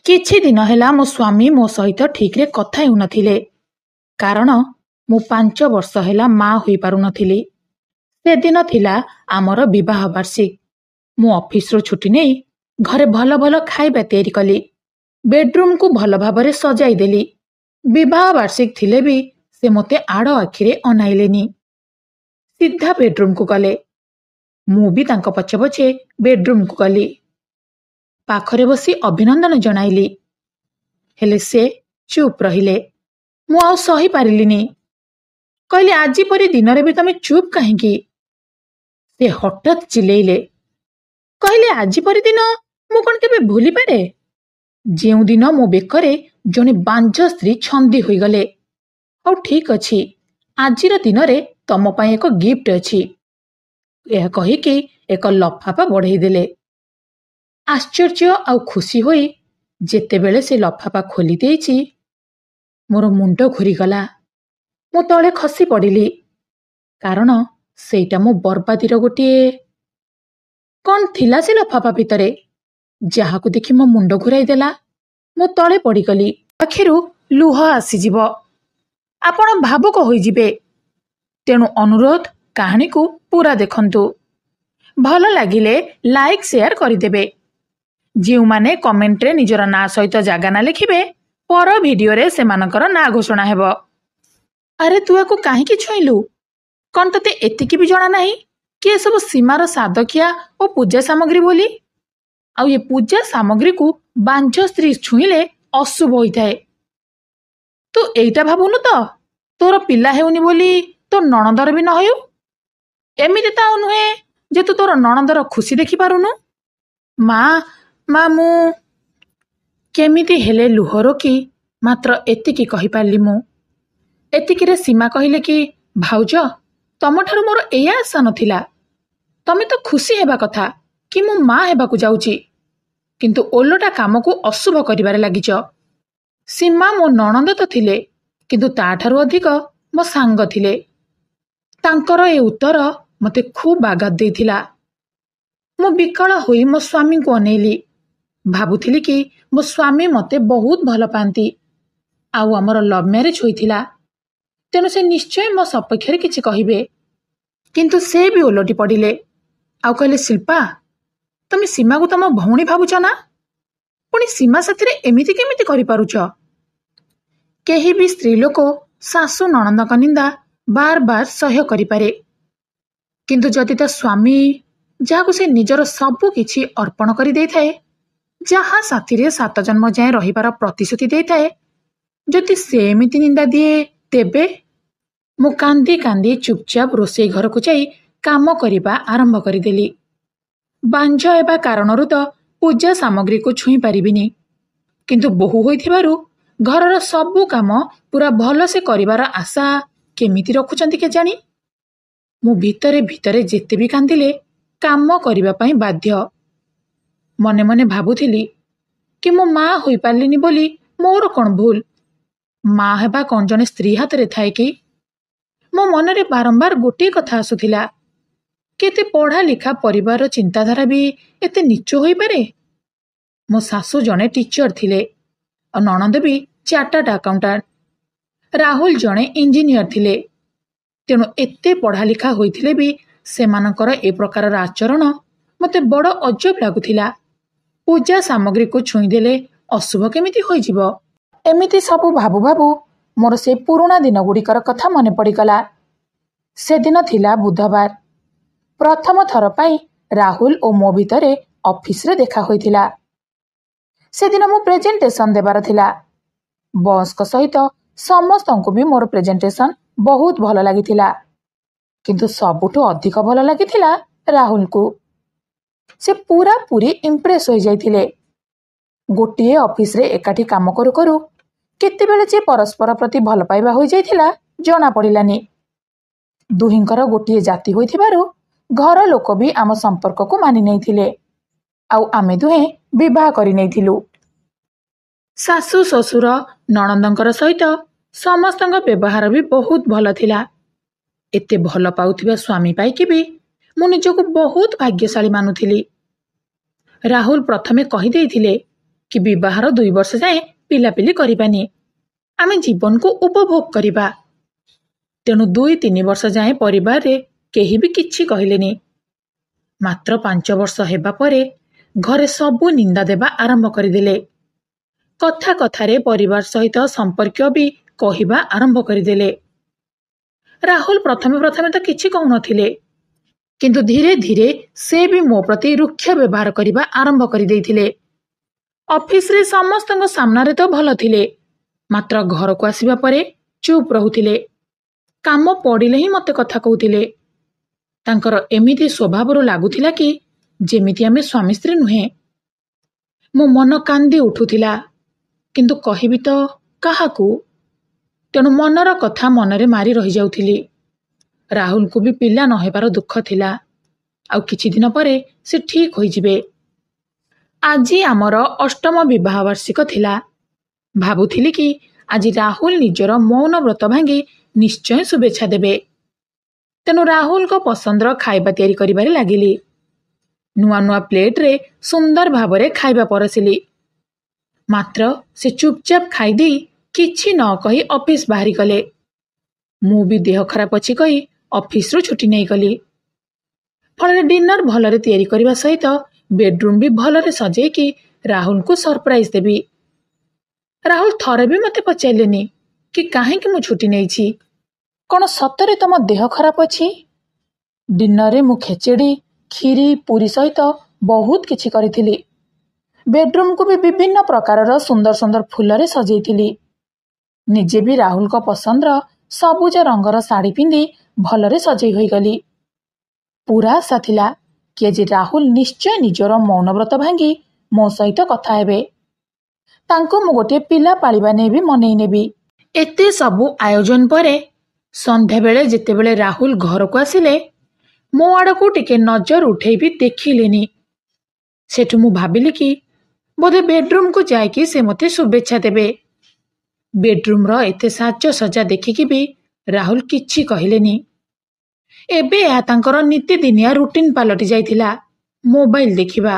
କିଛି ଦିନ ହେଲା ମୋ ସ୍ୱାମୀ ମୋ ସହିତ ଠିକ୍ରେ କଥା ହେଉନଥିଲେ, କାରଣ ମୁଁ 5 ବର୍ଷ ହେଲା ମା ହୋଇପାରୁନଥିଲି। ସେଦିନ ଥିଲା ଆମର ବିବାହ ବାର୍ଷିକ। ମୁଁ ଅଫିସରୁ ଛୁଟି ନେଇ ଘରେ ଭଲ ଭଲ ଖାଇବା ତିଆରି କଲି। ବେଡରୁମକୁ ଭଲ ଭାବରେ ସଜାଇ ଦେଲି। ବିବାହ ବାର୍ଷିକ ଥିଲେ ବି ସେ ମୋତେ ଆଡ଼ ଆଖିରେ ଅନାଇଲେନି। ସିଧା ବେଡରୁମକୁ ଗଲେ। ମୁଁ ବି ତାଙ୍କ ପଛେ ପଛେ ବେଡରୁମକୁ ଗଲି। ପାଖରେ ବସି ଅଭିନନ୍ଦନ ଜଣାଇଲି। ହେଲେ ସେ ଚୁପ୍ ରହିଲେ। ମୁଁ ଆଉ ସହିପାରିଲିନି। କହିଲି, ଆଜି ପରି ଦିନରେ ବି ତମେ ଚୁପ୍ କାହିଁକି? ସେ ହଠାତ୍ ଚିଲେଇଲେ। କହିଲେ, ଆଜି ପରି ଦିନ ମୁଁ କଣ କେବେ ଭୁଲିପାରେ? ଯେଉଁଦିନ ମୋ ବେକରେ ଜଣେ ବାଞ୍ଝ ସ୍ତ୍ରୀ ଛନ୍ଦି ହୋଇଗଲେ। ହଉ ଠିକ୍ ଅଛି, ଆଜିର ଦିନରେ ତମ ପାଇଁ ଏକ ଗିଫ୍ଟ ଅଛି। ଏହା କହିକି ଏକ ଲଫାଫା ବଢ଼େଇ ଦେଲେ। ଆଶ୍ଚର୍ଯ୍ୟ ଆଉ ଖୁସି ହୋଇ ଯେତେବେଳେ ସେ ଲଫାଫା ଖୋଲି ଦେଇଛି, ମୋର ମୁଣ୍ଡ ଘୂରିଗଲା। ମୁଁ ତଳେ ଖସି ପଡ଼ିଲି, କାରଣ ସେଇଟା ମୋ ବର୍ବାଦୀର ଗୋଟିଏ। କ'ଣ ଥିଲା ସେ ଲଫାଫା ଭିତରେ, ଯାହାକୁ ଦେଖି ମୋ ମୁଣ୍ଡ ଘୂରାଇ ଦେଲା। ମୁଁ ତଳେ ପଡ଼ିଗଲି। ଆଖିରୁ ଲୁହ ଆସିଯିବ। ଆପଣ ଭାବୁକ ହୋଇଯିବେ। ତେଣୁ ଅନୁରୋଧ, କାହାଣୀକୁ ପୁରା ଦେଖନ୍ତୁ। ଭଲ ଲାଗିଲେ ଲାଇକ୍ ସେୟାର କରିଦେବେ। ଯେଉଁମାନେ କମେଣ୍ଟରେ ନିଜର ନାଁ ସହିତ ଜାଗା ନା ଲେଖିବେ, ପର ଭିଡିଓରେ ସେମାନଙ୍କର ନାଁ ଘୋଷଣା ହେବ। ଆରେ ତୁ ୟାକୁ କାହିଁକି ଛୁଇଁଲୁ? କ'ଣ ତତେ ଏତିକି ବି ଜଣା ନାହିଁ କି ଏସବୁ ସୀମାର ସାଦଖିଆ ଓ ପୂଜା ସାମଗ୍ରୀ ବୋଲି? ଆଉ ଏ ପୂଜା ସାମଗ୍ରୀକୁ ବାଞ୍ଝ ସ୍ତ୍ରୀ ଛୁଇଁଲେ ଅଶୁଭ ହୋଇଥାଏ। ତୁ ଏଇଟା ଭାବୁନୁ ତ ତୋର ପିଲା ହେଉନି ବୋଲି ତୋ ନଣନ୍ଦର ବି ନ ହେଉ? ଏମିତି ତ ଆଉ ନୁହେଁ ଯେ ତୁ ତୋର ନଣନ୍ଦର ଖୁସି ଦେଖିପାରୁନୁ। ମା ମୁଁ କେମିତି ହେଲେ ଲୁହ ରୋକି ମାତ୍ର ଏତିକି କହିପାରିଲି ମୁଁ। ଏତିକିରେ ସୀମା କହିଲେ କି, ଭାଉଜ, ତମଠାରୁ ମୋର ଏଇଆ ଆଶା ନଥିଲା। ତମେ ତ ଖୁସି ହେବା କଥା କି ମୁଁ ମା ହେବାକୁ ଯାଉଛି, କିନ୍ତୁ ଓଲଟା କାମକୁ ଅଶୁଭ କରିବାରେ ଲାଗିଛ। ସୀମା ମୋ ନଣନ୍ଦ ତ ଥିଲେ, କିନ୍ତୁ ତାଠାରୁ ଅଧିକ ମୋ ସାଙ୍ଗ ଥିଲେ। ତାଙ୍କର ଏ ଉତ୍ତର ମୋତେ ଖୁବ୍ ଆଘାତ ଦେଇଥିଲା। ମୁଁ ବିକଳ ହୋଇ ମୋ ସ୍ୱାମୀଙ୍କୁ ଅନେଇଲି। ଭାବୁଥିଲି କି ମୋ ସ୍ୱାମୀ ମୋତେ ବହୁତ ଭଲ ପାଆନ୍ତି, ଆଉ ଆମର ଲଭ୍ ମ୍ୟାରେଜ ହୋଇଥିଲା। ତେଣୁ ସେ ନିଶ୍ଚୟ ମୋ ସପକ୍ଷରେ କିଛି କହିବେ। କିନ୍ତୁ ସେ ବି ଓଲଟି ପଡ଼ିଲେ ଆଉ କହିଲେ, ଶିଳ୍ପା, ତମେ ସୀମାକୁ ତମ ଭଉଣୀ ଭାବୁଛ ନା? ପୁଣି ସୀମା ସାଥିରେ ଏମିତି କେମିତି କରିପାରୁଛ? କେହି ବି ସ୍ତ୍ରୀ ଲୋକ ଶାଶୁ ନଣନ୍ଦଙ୍କ ନିନ୍ଦା ବାର ବାର ସହ୍ୟ କରିପାରେ, କିନ୍ତୁ ଯଦି ତା ସ୍ୱାମୀ, ଯାହାକୁ ସେ ନିଜର ସବୁ କିଛି ଅର୍ପଣ କରି ଦେଇଥାଏ, ଯାହା ସାଥିରେ 7 ଜନ୍ମ ଯାଏଁ ରହିବାର ପ୍ରତିଶ୍ରୁତି ଦେଇଥାଏ, ଯଦି ସେ ଏମିତି ନିନ୍ଦା ଦିଏ, ତେବେ? ମୁଁ କାନ୍ଦି କାନ୍ଦି ଚୁପଚାପ ରୋଷେଇ ଘରକୁ ଯାଇ କାମ କରିବା ଆରମ୍ଭ କରିଦେଲି। ବାଞ୍ଝ ହେବା କାରଣରୁ ତ ପୂଜା ସାମଗ୍ରୀକୁ ଛୁଇଁ ପାରିବିନି, କିନ୍ତୁ ବୋହୂ ହୋଇଥିବାରୁ ଘରର ସବୁ କାମ ପୁରା ଭଲସେ କରିବାର ଆଶା କେମିତି ରଖୁଛନ୍ତି କେଜାଣି? ମୁଁ ଭିତରେ ଭିତରେ ଯେତେ ବି କାନ୍ଦିଲେ କାମ କରିବା ପାଇଁ ବାଧ୍ୟ। ମନେ ମନେ ଭାବୁଥିଲି କି ମୁଁ ମା ହୋଇପାରିଲିନି ବୋଲି ମୋର କ'ଣ ଭୁଲ? ମା ହେବା କ'ଣ ଜଣେ ସ୍ତ୍ରୀ ହାତରେ ଥାଏ କି? ମୋ ମନରେ ବାରମ୍ବାର ଗୋଟିଏ କଥା ଆସୁଥିଲା, କେତେ ପଢ଼ା ଲେଖା ପରିବାରର ଚିନ୍ତାଧାରା ବି ଏତେ ନୀଚ ହୋଇପାରେ? ମୋ ଶାଶୁ ଜଣେ ଟିଚର ଥିଲେ, ଆଉ ନଣନ୍ଦ ବି ଚାର୍ଟାର୍ଡ ଆକାଉଣ୍ଟାଣ୍ଟ। ରାହୁଲ ଜଣେ ଇଞ୍ଜିନିୟର ଥିଲେ। ତେଣୁ ଏତେ ପଢ଼ା ଲେଖା ହୋଇଥିଲେ ବି ସେମାନଙ୍କର ଏ ପ୍ରକାରର ଆଚରଣ ମୋତେ ବଡ଼ ଅଜବ ଲାଗୁଥିଲା। ପୂଜା ସାମଗ୍ରୀକୁ ଛୁଇଁଦେଲେ ଅଶୁଭ କେମିତି ହୋଇଯିବ? ଏମିତି ସବୁ ଭାବୁ ଭାବୁ ମୋର ସେ ପୁରୁଣା ଦିନଗୁଡ଼ିକର କଥା ମନେ ପଡ଼ିଗଲା। ସେଦିନ ଥିଲା ବୁଧବାର। ପ୍ରଥମ ଥର ପାଇଁ ରାହୁଲ ଓ ମୋ ଭିତରେ ଅଫିସରେ ଦେଖା ହୋଇଥିଲା। ସେଦିନ ମୁଁ ପ୍ରେଜେଣ୍ଟେସନ ଦେବାର ଥିଲା। ବସ୍ଙ୍କ ସହିତ ସମସ୍ତଙ୍କୁ ବି ମୋର ପ୍ରେଜେଣ୍ଟେସନ ବହୁତ ଭଲ ଲାଗିଥିଲା, କିନ୍ତୁ ସବୁଠୁ ଅଧିକ ଭଲ ଲାଗିଥିଲା ରାହୁଲକୁ। ସେ ପୁରାପୁରି ଇମ୍ପ୍ରେସ ହୋଇଯାଇଥିଲେ। ଗୋଟିଏ ଅଫିସରେ ଏକାଠି କାମ କରୁ କରୁ କେତେବେଳେ ଯେ ପରସ୍ପର ପ୍ରତି ଭଲ ପାଇବା ହୋଇଯାଇଥିଲା ଜଣା ପଡ଼ିଲାନି। ଦୁହିଁଙ୍କର ଗୋଟିଏ ଜାତି ହୋଇଥିବାରୁ ଘର ଲୋକ ବି ଆମ ସମ୍ପର୍କକୁ ମାନି ନେଇଥିଲେ, ଆଉ ଆମେ ଦୁହେଁ ବିବାହ କରି ନେଇଥିଲୁ। ଶାଶୁ ଶ୍ୱଶୁର ନଣନ୍ଦଙ୍କର ସହିତ ସମସ୍ତଙ୍କ ବ୍ୟବହାର ବି ବହୁତ ଭଲ ଥିଲା। ଏତେ ଭଲ ପାଉଥିବା ସ୍ୱାମୀ ପାଇକି ବି ମୁଁ ନିଜକୁ ବହୁତ ଭାଗ୍ୟଶାଳୀ ମାନୁଥିଲି। ରାହୁଲ ପ୍ରଥମେ କହିଦେଇଥିଲେ कि ବିବାହର 2 ବର୍ଷ ଯାଏଁ ପିଲାପିଲି କରିବାନି, ଆମେ ଜୀବନକୁ ଉପଭୋଗ କରିବା। ତେଣୁ 2-3 ବର୍ଷ ଯାଏଁ ପରିବାରରେ କେହି ବି କିଛି କହିଲେନି। ମାତ୍ର 5 ବର୍ଷ ହେବା ପରେ ଘରେ ସବୁ ନିନ୍ଦା ଦେବା ଆରମ୍ଭ କରିଦେଲେ। କଥା କଥାରେ ପରିବାର ସହିତ ସମ୍ପର୍କ ବି କହିବା ଆରମ୍ଭ କରିଦେଲେ। ରାହୁଲ ପ୍ରଥମେ ତ କିଛି କହୁନଥିଲେ, କିନ୍ତୁ ଧୀରେ ଧୀରେ ସେ ବି ମୋ ପ୍ରତି ରୁକ୍ଷ ବ୍ୟବହାର କରିବା ଆରମ୍ଭ କରିଦେଇଥିଲେ। ଅଫିସରେ ସମସ୍ତଙ୍କ ସାମ୍ନାରେ ତ ଭଲ ଥିଲେ, ମାତ୍ର ଘରକୁ ଆସିବା ପରେ ଚୁପ୍ ରହୁଥିଲେ। କାମ ପଡ଼ିଲେ ହିଁ ମୋତେ କଥା କହୁଥିଲେ। ତାଙ୍କର ଏମିତି ସ୍ୱଭାବରୁ ଲାଗୁଥିଲା କି ଯେମିତି ଆମେ ସ୍ୱାମୀ ସ୍ତ୍ରୀ ନୁହେଁ। ମୋ ମନ କାନ୍ଦି ଉଠୁଥିଲା, କିନ୍ତୁ କହିବି ତ କାହାକୁ? ତେଣୁ ମନର କଥା ମନରେ ମାରି ରହିଯାଉଥିଲି। ରାହୁଲକୁ ବି ପିଲା ନ ହେବାର ଦୁଃଖ ଥିଲା। ଆଉ କିଛି ଦିନ ପରେ ସେ ଠିକ୍ ହୋଇଯିବେ। ଆଜି ଆମର 8ମ ବିବାହ ବାର୍ଷିକ ଥିଲା। ଭାବୁଥିଲି କି ଆଜି ରାହୁଲ ନିଜର ମୌନ ବ୍ରତ ଭାଙ୍ଗି ନିଶ୍ଚୟ ଶୁଭେଚ୍ଛା ଦେବେ। ତେଣୁ ରାହୁଲଙ୍କ ପସନ୍ଦର ଖାଇବା ତିଆରି କରିବାରେ ଲାଗିଲି। ନୂଆ ନୂଆ ପ୍ଲେଟରେ ସୁନ୍ଦର ଭାବରେ ଖାଇବା ପରସିଲି। ମାତ୍ର ସେ ଚୁପଚାପ ଖାଇଦେଇ କିଛି ନ କହି ଅଫିସ ବାହାରିଗଲେ। ମୁଁ ବି ଦେହ ଖରାପ ଅଛି କହି ଅଫିସରୁ ଛୁଟି ନେଇଗଲି। ଫଳରେ ଡିନର ଭଲରେ ତିଆରି କରିବା ସହିତ ବେଡରୁମ୍ ବି ଭଲରେ ସଜେଇକି ରାହୁଲଙ୍କୁ ସରପ୍ରାଇଜ ଦେବି। ରାହୁଲ ଥରେ ବି ମୋତେ ପଚାରିଲେନି କି କାହିଁକି ମୁଁ ଛୁଟି ନେଇଛି। କ'ଣ ସତରେ ତମ ଦେହ ଖରାପ ଅଛି? ଡିନରରେ ମୁଁ ଖେଚେଡ଼ି, କ୍ଷୀରି, ପୁରୀ ସହିତ ବହୁତ କିଛି କରିଥିଲି। ବେଡରୁମ୍କୁ ବି ବିଭିନ୍ନ ପ୍ରକାରର ସୁନ୍ଦର ସୁନ୍ଦର ଫୁଲରେ ସଜେଇଥିଲି। ନିଜେ ବି ରାହୁଲଙ୍କ ପସନ୍ଦର ସବୁଜ ରଙ୍ଗର ଶାଢ଼ୀ ପିନ୍ଧି ଭଲରେ ସଜେଇ ହୋଇଗଲି। ପୁରା ଆଶା ଥିଲା କି ଆଜି ରାହୁଲ ନିଶ୍ଚୟ ନିଜର ମୌନବ୍ରତ ଭାଙ୍ଗି ମୋ ସହିତ କଥା ହେବେ। ତାଙ୍କୁ ମୁଁ ଗୋଟିଏ ପିଲା ପାଳିବା ନେଇ ବି ମନେଇ ନେବି। ଏତେ ସବୁ ଆୟୋଜନ ପରେ ସନ୍ଧ୍ୟାବେଳେ ଯେତେବେଳେ ରାହୁଲ ଘରକୁ ଆସିଲେ, ମୋ ଆଡ଼କୁ ଟିକେ ନଜର ଉଠେଇ ବି ଦେଖିଲେନି। ସେଠୁ ମୁଁ ଭାବିଲି କି ବୋଧେ ବେଡରୁମ୍କୁ ଯାଇକି ସେ ମୋତେ ଶୁଭେଚ୍ଛା ଦେବେ। ବେଡରୁମ୍ର ଏତେ ସାଜସଜା ଦେଖିକି ବି ରାହୁଲ କିଛି କହିଲେନି। ଏବେ ଏହା ତାଙ୍କର ନିତିଦିନିଆ ରୁଟିନ୍ ପାଲଟି ଯାଇଥିଲା, ମୋବାଇଲ ଦେଖିବା।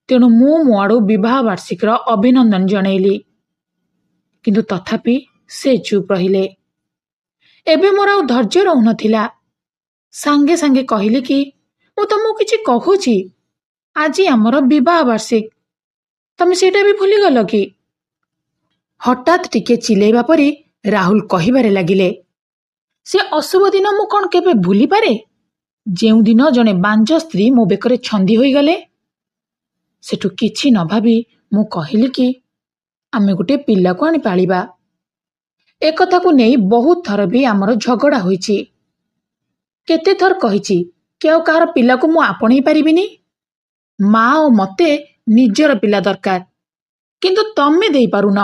ତେଣୁ ମୁଁ ମୋ ଆଡ଼ୁ ବିବାହ ବାର୍ଷିକର ଅଭିନନ୍ଦନ ଜଣେଇଲି। କିନ୍ତୁ ତଥାପି ସେ ଚୁପ୍ ରହିଲେ। ଏବେ ମୋର ଆଉ ଧୈର୍ଯ୍ୟ ରହୁନଥିଲା। ସାଙ୍ଗେ ସାଙ୍ଗେ କହିଲି କି ମୁଁ ତମକୁ କିଛି କହୁଛି, ଆଜି ଆମର ବିବାହ ବାର୍ଷିକ, ତମେ ସେଇଟା ବି ଭୁଲିଗଲ କି? ହଠାତ୍ ଟିକେ ଚିଲେଇବା ପରି ରାହୁଲ କହିବାରେ ଲାଗିଲେ, ସେ ଅଶୁଭ ଦିନ ମୁଁ କ'ଣ କେବେ ଭୁଲିପାରେ? ଯେଉଁଦିନ ଜଣେ ବାଞ୍ଝ ସ୍ତ୍ରୀ ମୋ ବେକରେ ଛନ୍ଦି ହୋଇଗଲେ। ସେଠୁ କିଛି ନ ଭାବି ମୁଁ କହିଲି କି ଆମେ ଗୋଟେ ପିଲାକୁ ଆଣି ପାଳିବା। ଏକଥାକୁ ନେଇ ବହୁତ ଥର ବି ଆମର ଝଗଡ଼ା ହୋଇଛି। କେତେଥର କହିଛି କି ଆଉ କାହାର ପିଲାକୁ ମୁଁ ଆପଣେଇ ପାରିବିନି। ମା ଓ ମୋତେ ନିଜର ପିଲା ଦରକାର, କିନ୍ତୁ ତମେ ଦେଇପାରୁନ।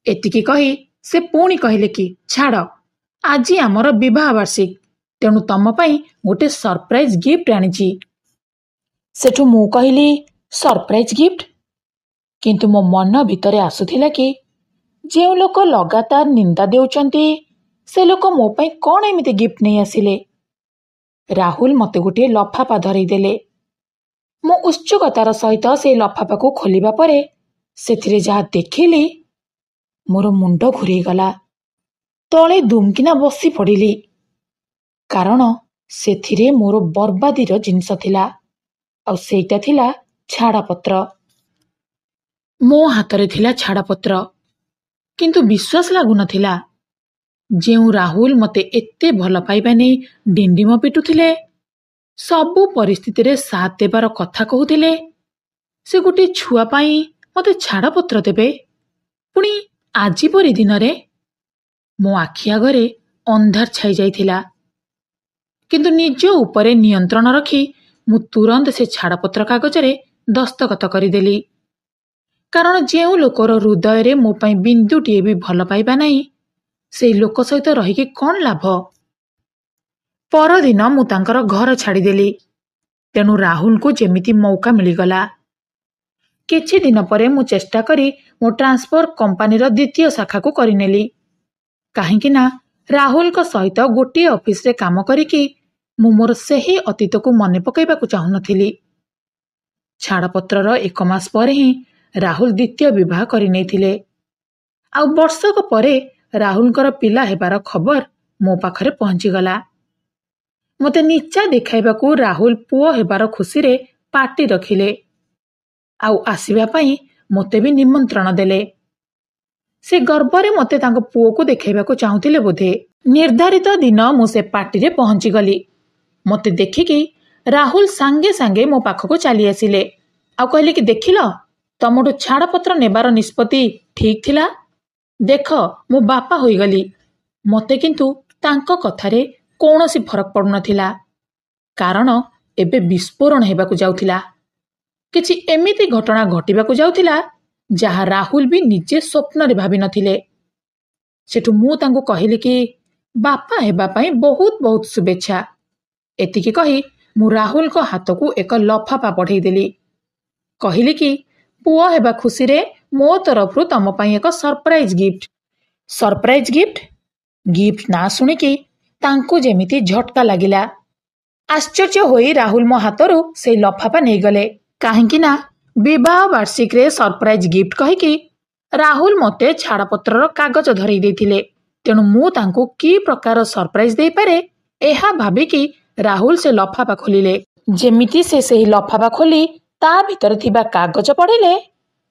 ଏତିକି କହି ସେ ପୁଣି କହିଲେ କି ଛାଡ଼, ଆଜି ଆମର ବିବାହ ବାର୍ଷିକ, ତେଣୁ ତମ ପାଇଁ ଗୋଟେ ସରପ୍ରାଇଜ ଗିଫ୍ଟ ଆଣିଛି। ସେଠୁ ମୁଁ କହିଲି ସରପ୍ରାଇଜ ଗିଫ୍ଟ? କିନ୍ତୁ ମୋ ମନ ଭିତରେ ଆସୁଥିଲା କି ଯେଉଁ ଲୋକ ଲଗାତାର ନିନ୍ଦା ଦେଉଛନ୍ତି ସେ ଲୋକ ମୋ ପାଇଁ କ'ଣ ଏମିତି ଗିଫ୍ଟ ନେଇ ଆସିଲେ। ରାହୁଲ ମୋତେ ଗୋଟିଏ ଲଫାପା ଧରେଇ ଦେଲେ। ମୁଁ ଉତ୍ସୁକତାର ସହିତ ସେଇ ଲଫାପାକୁ ଖୋଲିବା ପରେ ସେଥିରେ ଯାହା ଦେଖିଲି, ମୋର ମୁଣ୍ଡ ଘୁରେଇଗଲା। ତଳେ ଦୁମକିନା ବସି ପଡ଼ିଲି, କାରଣ ସେଥିରେ ମୋର ବର୍ବାଦୀର ଜିନିଷ ଥିଲା। ଆଉ ସେଇଟା ଥିଲା ଛାଡ଼ପତ୍ର। ମୋ ହାତରେ ଥିଲା ଛାଡ଼ପତ୍ର, କିନ୍ତୁ ବିଶ୍ୱାସ ଲାଗୁନଥିଲା। ଯେଉଁ ରାହୁଲ ମୋତେ ଏତେ ଭଲ ପାଇବା ନେଇ ଡିଣ୍ଡିମ ପିଟୁଥିଲେ, ସବୁ ପରିସ୍ଥିତିରେ ସାଥ ଦେବାର କଥା କହୁଥିଲେ, ସେ ଗୋଟିଏ ଛୁଆ ପାଇଁ ମୋତେ ଛାଡ଼ପତ୍ର ଦେବେ, ପୁଣି ଆଜି ପରି ଦିନରେ। ମୋ ଆଖି ଆଗରେ ଅନ୍ଧାର ଛାଇ ଯାଇଥିଲା। କିନ୍ତୁ ନିଜ ଉପରେ ନିୟନ୍ତ୍ରଣ ରଖି ମୁଁ ତୁରନ୍ତ ସେ ଛାଡ଼ପତ୍ର କାଗଜରେ ଦସ୍ତଖତ କରିଦେଲି। କାରଣ ଯେଉଁ ଲୋକର ହୃଦୟରେ ମୋ ପାଇଁ ବିନ୍ଦୁଟିଏ ବି ଭଲ ପାଇବା ନାହିଁ, ସେଇ ଲୋକ ସହିତ ରହିକି କ'ଣ ଲାଭ? ପରଦିନ ମୁଁ ତାଙ୍କର ଘର ଛାଡ଼ିଦେଲି। ତେଣୁ ରାହୁଲକୁ ଯେମିତି ମୌକା ମିଳିଗଲା। କିଛି ଦିନ ପରେ ମୁଁ ଚେଷ୍ଟା କରି ମୋ ଟ୍ରାନ୍ସଫର କମ୍ପାନୀର 2ୟ ଶାଖାକୁ କରିନେଲି। କାହିଁକି ନା ରାହୁଲଙ୍କ ସହିତ ଗୋଟିଏ ଅଫିସରେ କାମ କରିକି ମୁଁ ମୋର ସେହି ଅତୀତକୁ ମନେ ପକାଇବାକୁ ଚାହୁଁନଥିଲି। ଛାଡ଼ପତ୍ରର 1 ମାସ ପରେ ହିଁ ରାହୁଲ ଦ୍ୱିତୀୟ ବିବାହ କରିନେଇଥିଲେ। ଆଉ ବର୍ଷକ ପରେ ରାହୁଲଙ୍କର ପିଲା ହେବାର ଖବର ମୋ ପାଖରେ ପହଞ୍ଚିଗଲା। ମୋତେ ନିଚା ଦେଖାଇବାକୁ ରାହୁଲ ପୁଅ ହେବାର ଖୁସିରେ ପାର୍ଟି ରଖିଲେ ଆଉ ଆସିବା ପାଇଁ ମୋତେ ବି ନିମନ୍ତ୍ରଣ ଦେଲେ। ସେ ଗର୍ବରେ ମୋତେ ତାଙ୍କ ପୁଅକୁ ଦେଖାଇବାକୁ ଚାହୁଁଥିଲେ ବୋଧେ। ନିର୍ଦ୍ଧାରିତ ଦିନ ମୁଁ ସେ ପାର୍ଟିରେ ପହଞ୍ଚିଗଲି। ମୋତେ ଦେଖିକି ରାହୁଲ ସାଙ୍ଗେ ସାଙ୍ଗେ ମୋ ପାଖକୁ ଚାଲି ଆସିଲେ ଆଉ କହିଲେ କି ଦେଖିଲ, ତମଠୁ ଛାଡ଼ପତ୍ର ନେବାର ନିଷ୍ପତ୍ତି ଠିକ୍ ଥିଲା। ଦେଖ ମୁଁ ବାପା ହୋଇଗଲି। ମୋତେ କିନ୍ତୁ ତାଙ୍କ କଥାରେ କୌଣସି ଫରକ ପଡ଼ୁନଥିଲା, କାରଣ ଏବେ ବିସ୍ଫୋରଣ ହେବାକୁ ଯାଉଥିଲା। କିଛି ଏମିତି ଘଟଣା ଘଟିବାକୁ ଯାଉଥିଲା ଯାହା ରାହୁଲ ବି ନିଜେ ସ୍ୱପ୍ନରେ ଭାବିନଥିଲେ। ସେଠୁ ମୁଁ ତାଙ୍କୁ କହିଲି କି ବାପା ହେବା ପାଇଁ ବହୁତ ବହୁତ ଶୁଭେଚ୍ଛା। ଏତିକି କହି ମୁଁ ରାହୁଲଙ୍କ ହାତକୁ ଏକ ଲଫାଫା ପଠେଇଦେଲି। କହିଲି କି ପୁଅ ହେବା ଖୁସିରେ ମୋ ତରଫରୁ ତମ ପାଇଁ ଏକ surprise gift. Surprise gift? Gift ନାଁ ଶୁଣିକି ତାଙ୍କୁ ଯେମିତି ଝଟକା ଲାଗିଲା। ଆଶ୍ଚର୍ଯ୍ୟ ହୋଇ ରାହୁଲ ମୋ ହାତରୁ ସେଇ ଲଫାଫା ନେଇଗଲେ। କାହିଁକି ନା ବିବାହ ବାର୍ଷିକରେ ସରପ୍ରାଇଜ ଗିଫ୍ଟ କହିକି ରାହୁଲ ମୋତେ ଛାଡ଼ପତ୍ରର କାଗଜ ଧରେଇ ଦେଇଥିଲେ। ତେଣୁ ମୁଁ ତାଙ୍କୁ କି ପ୍ରକାର ସରପ୍ରାଇଜ ଦେଇପାରେ ଏହା ଭାବିକି ରାହୁଲ ସେ ଲଫାଫା ଖୋଲିଲେ। ଯେମିତି ସେ ସେହି ଲଫାଫା ଖୋଲି ତା ଭିତରେ ଥିବା କାଗଜ ପଢ଼ିଲେ,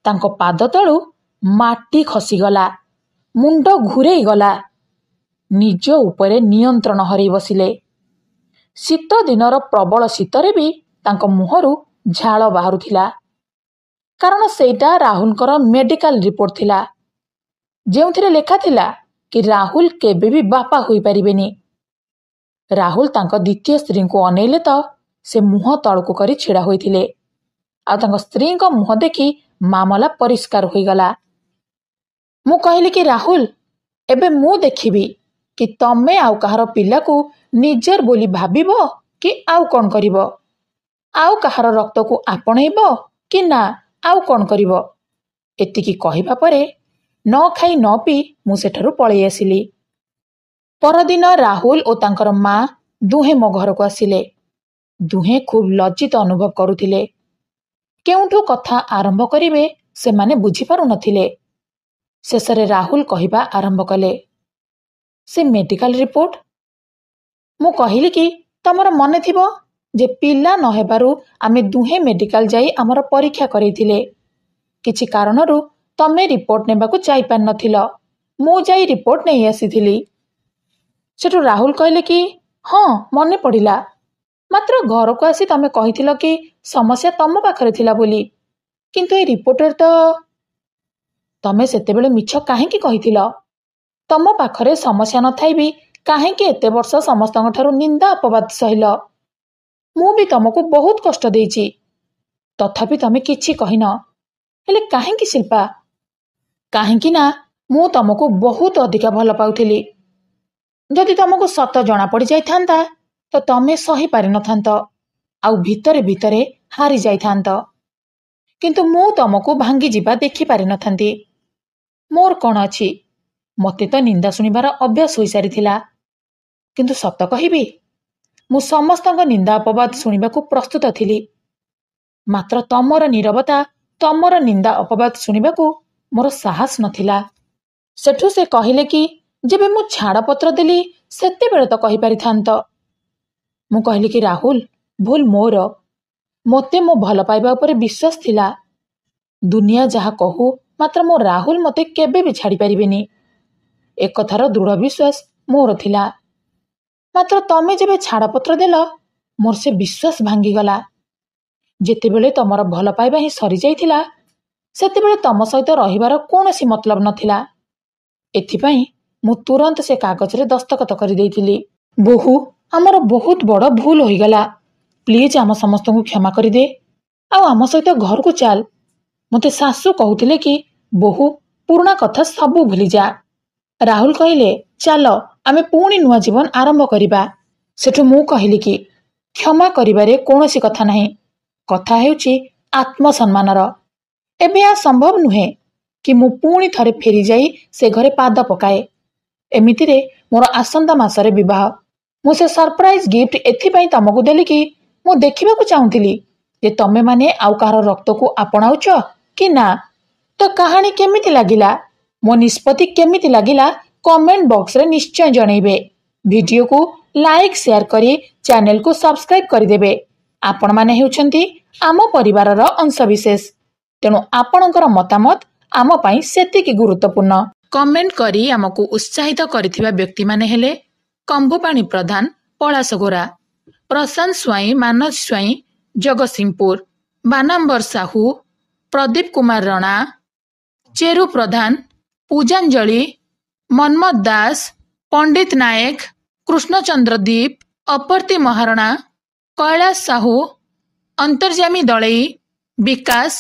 ତାଙ୍କ ପାଦ ତଳୁ ମାଟି ଖସିଗଲା, ମୁଣ୍ଡ ଘୂରେଇ ଗଲା, ନିଜ ଉପରେ ନିୟନ୍ତ୍ରଣ ହରେଇ ବସିଲେ। ଶୀତ ଦିନର ପ୍ରବଳ ଶୀତରେ ବି ତାଙ୍କ ମୁହଁରୁ ଝାଳ ବାହାରୁଥିଲା, କାରଣ ସେଇଟା ରାହୁଲଙ୍କର ମେଡିକାଲ ରିପୋର୍ଟ ଥିଲା, ଯେଉଁଥିରେ ଲେଖା ଥିଲା କି ରାହୁଲ କେବେ ବି ବାପା ହୋଇପାରିବେନି। ରାହୁଲ ତାଙ୍କ ଦ୍ୱିତୀୟ ସ୍ତ୍ରୀଙ୍କୁ ଅନେଇଲେ ତ ସେ ମୁହଁ ତଳକୁ କରି ଛିଡ଼ା ହୋଇଥିଲେ ଆଉ ତାଙ୍କ ସ୍ତ୍ରୀଙ୍କ ମୁହଁ ଦେଖି ମାମଲା ପରିଷ୍କାର ହୋଇଗଲା। ମୁଁ କହିଲି କି ରାହୁଲ, ଏବେ ମୁଁ ଦେଖିବି କି ତମେ ଆଉ କାହାର ପିଲାକୁ ନିଜର ବୋଲି ଭାବିବ କି ଆଉ କ'ଣ କରିବ, ଆଉ କାହାର ରକ୍ତକୁ ଆପଣେଇବ କି ନା ଆଉ କ'ଣ କରିବ। ଏତିକି କହିବା ପରେ ନ ଖାଇ ନ ପିଇ ମୁଁ ସେଠାରୁ ପଳେଇ ଆସିଲି। ପରଦିନ ରାହୁଲ ଓ ତାଙ୍କର ମା ଦୁହେଁ ମୋ ଘରକୁ ଆସିଲେ। ଦୁହେଁ ଖୁବ୍ ଲଜ୍ଜିତ ଅନୁଭବ କରୁଥିଲେ। କେଉଁଠୁ କଥା ଆରମ୍ଭ କରିବେ ସେମାନେ ବୁଝିପାରୁନଥିଲେ। ଶେଷରେ ରାହୁଲ କହିବା ଆରମ୍ଭ କଲେ, ସେ ମେଡିକାଲ ରିପୋର୍ଟ। ମୁଁ କହିଲି କି ତମର ମନେ ଥିବ ଯେ ପିଲା ନ ହେବାରୁ ଆମେ ଦୁହେଁ ମେଡିକାଲ ଯାଇ ଆମର ପରୀକ୍ଷା କରେଇଥିଲେ। କିଛି କାରଣରୁ ତମେ ରିପୋର୍ଟ ନେବାକୁ ଯାଇପାରିନଥିଲ, ମୁଁ ଯାଇ ରିପୋର୍ଟ ନେଇ ଆସିଥିଲି। ସେଠୁ ରାହୁଲ କହିଲେ କି ହଁ ମନେ ପଡ଼ିଲା, ମାତ୍ର ଘରକୁ ଆସି ତମେ କହିଥିଲ କି ସମସ୍ୟା ତମ ପାଖରେ ଥିଲା ବୋଲି, କିନ୍ତୁ ଏ ରିପୋର୍ଟରେ ତ। ତମେ ସେତେବେଳେ ମିଛ କାହିଁକି କହିଥିଲ? ତମ ପାଖରେ ସମସ୍ୟା ନଥାଇ ବି କାହିଁକି ଏତେ ବର୍ଷ ସମସ୍ତଙ୍କଠାରୁ ନିନ୍ଦା ଅପବାଦ ସହିଲ? ମୁଁ ବି ତମକୁ ବହୁତ କଷ୍ଟ ଦେଇଛି, ତଥାପି ତମେ କିଛି କହିନ। ହେଲେ କାହିଁକି ଶିଳ୍ପା? କାହିଁକି ନା ମୁଁ ତମକୁ ବହୁତ ଅଧିକା ଭଲ ପାଉଥିଲି। ଯଦି ତମକୁ ସତ ଜଣାପଡ଼ି ଯାଇଥାନ୍ତା ତ ତମେ ସହି ପାରିନଥାନ୍ତ ଆଉ ଭିତରେ ଭିତରେ ହାରି ଯାଇଥାନ୍ତ। କିନ୍ତୁ ମୁଁ ତମକୁ ଭାଙ୍ଗିଯିବା ଦେଖିପାରିନଥାନ୍ତି। ମୋର କ'ଣ ଅଛି, ମୋତେ ତ ନିନ୍ଦା ଶୁଣିବାର ଅଭ୍ୟାସ ହୋଇସାରିଥିଲା। କିନ୍ତୁ ସତ କହିବି, ମୁଁ ସମସ୍ତଙ୍କ ନିନ୍ଦା ଅପବାଦ ଶୁଣିବାକୁ ପ୍ରସ୍ତୁତ ଥିଲି, ମାତ୍ର ତମର ନୀରବତା, ତମର ନିନ୍ଦା ଅପବାଦ ଶୁଣିବାକୁ ମୋର ସାହସ ନଥିଲା। ସେଠୁ ସେ କହିଲେ କି ଯେବେ ମୁଁ ଛାଡ଼ପତ୍ର ଦେଲି ସେତେବେଳେ ତ କହିପାରିଥାନ୍ତ। ମୁଁ କହିଲି କି ରାହୁଲ, ଭୁଲ ମୋର। ମୋତେ ମୋ ଭଲ ପାଇବା ଉପରେ ବିଶ୍ୱାସ ଥିଲା। ଦୁନିଆ ଯାହା କହୁ, ମାତ୍ର ମୋ ରାହୁଲ ମୋତେ କେବେ ବି ଛାଡ଼ିପାରିବେନି, ଏକଥାର ଦୃଢ଼ ବିଶ୍ୱାସ ମୋର ଥିଲା। ମାତ୍ର ତମେ ଯେବେ ଛାଡ଼ପତ୍ର ଦେଲ ମୋର ସେ ବିଶ୍ୱାସ ଭାଙ୍ଗିଗଲା। ଯେତେବେଳେ ତମର ଭଲ ପାଇବା ହିଁ ସରିଯାଇଥିଲା ସେତେବେଳେ ତମ ସହିତ ରହିବାର କୌଣସି ମତଲବ ନଥିଲା। ଏଥିପାଇଁ ମୁଁ ତୁରନ୍ତ ସେ କାଗଜରେ ଦସ୍ତଖତ କରିଦେଇଥିଲି। ବୋହୂ, ଆମର ବହୁତ ବଡ଼ ଭୁଲ ହୋଇଗଲା। ପ୍ଲିଜ୍ ଆମ ସମସ୍ତଙ୍କୁ କ୍ଷମା କରିଦେ ଆଉ ଆମ ସହିତ ଘରକୁ ଚାଲ। ମୋତେ ଶାଶୁ କହୁଥିଲେ କି ବୋହୂ, ପୁରୁଣା କଥା ସବୁ ଭୁଲିଯା। ରାହୁଲ କହିଲେ ଚାଲ ଆମେ ପୁଣି ନୂଆ ଜୀବନ ଆରମ୍ଭ କରିବା। ସେଠୁ ମୁଁ କହିଲି କି କ୍ଷମା କରିବାରେ କୌଣସି କଥା ନାହିଁ, କଥା ହେଉଛି ଆତ୍ମସମ୍ମାନର। ଏବେ ଏହା ସମ୍ଭବ ନୁହେଁ କି ମୁଁ ପୁଣି ଥରେ ଫେରିଯାଇ ସେ ଘରେ ପାଦ ପକାଏ। ଏମିତିରେ ମୋର ଆସନ୍ତା ମାସରେ ବିବାହ। ମୁଁ ସେ ସରପ୍ରାଇଜ ଗିଫ୍ଟ ଏଥିପାଇଁ ତମକୁ ଦେଲି କି ମୁଁ ଦେଖିବାକୁ ଚାହୁଁଥିଲି ଯେ ତମେମାନେ ଆଉ କାହାର ରକ୍ତକୁ ଆପଣାଉଛ କି ନା। तो कहानी केमिति लागिला मो निष्पत्ति केमिति लागिला कमेंट बॉक्स रे निश्चय जणैबे। वीडियो को लाइक शेयर करी चैनल को सब्सक्राइब करदेबे। आपण माने हेउछंती आम परिवारर अंशविशेष, तेणु आपणकर मतामत आम पई सेतिकी गुरुत्वपूर्ण। कमेंट करी आमको उत्साहित करिथिबा व्यक्ति माने हेले कंबुपाणी प्रधान पलासगोरा, प्रशांत स्वाई मानस स्वाई जगतसिंहपुर, बानाम्बर साहू प्रदीप कुमार राणा, चेरु प्रधान पूजांजलि, मनमत दास, पंडित नायक, कृष्णचंद्रदीप, अपर्ति महारणा, कैलाश साहू, अंतर्जामी दलई, विकास,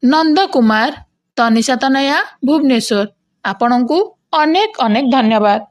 नंद कुमार, तनिषा तनया भुवनेश्वर। आपणको अनेक अनेक धन्यवाद।